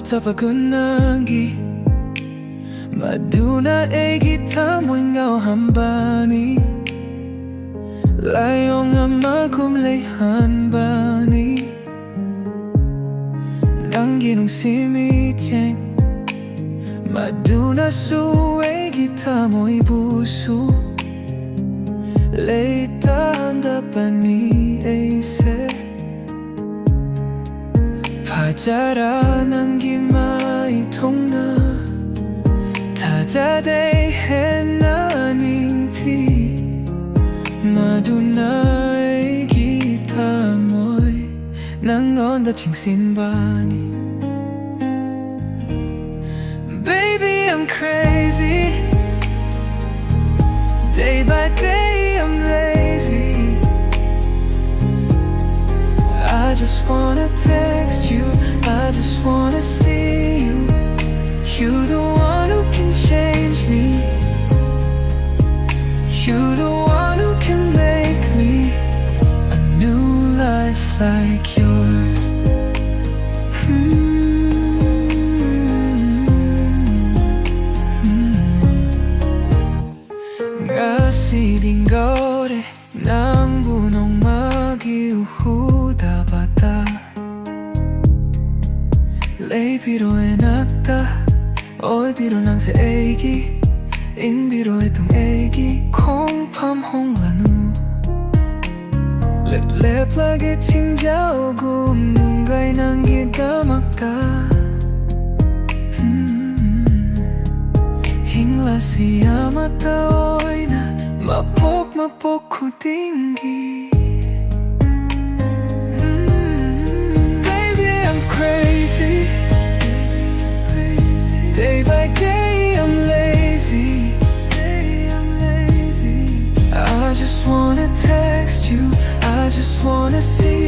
답답하고 Nanggi Maduna 애기 타모인가오 한바니 라용아 마kumlay 한바니 Nanggi nung si Meitei Maduna su 애기 타모이 부수 Leita handapani eise Pajara Nanggi maitongna Tajade henaningti Maduna egi tamoy Nangon daching sinbani Baby, I'm crazy Day by day I'm lazy I just wanna text you I just wanna see you You the one who can change me You the one who can make me a new life like yours Ngasiding gaore Nang bunong magiuhuda bata Lay biroe nakta Oi biro nang se egi In biroe tung egi Kong pam hong lanu Lep lep lage chingjao gum Nunggai Nanggi Damakta Hingla siyamata oi na Mapok mapok kudinggi Baby, I'm crazy Day by day I'm lazy I just wanna text you I just wanna see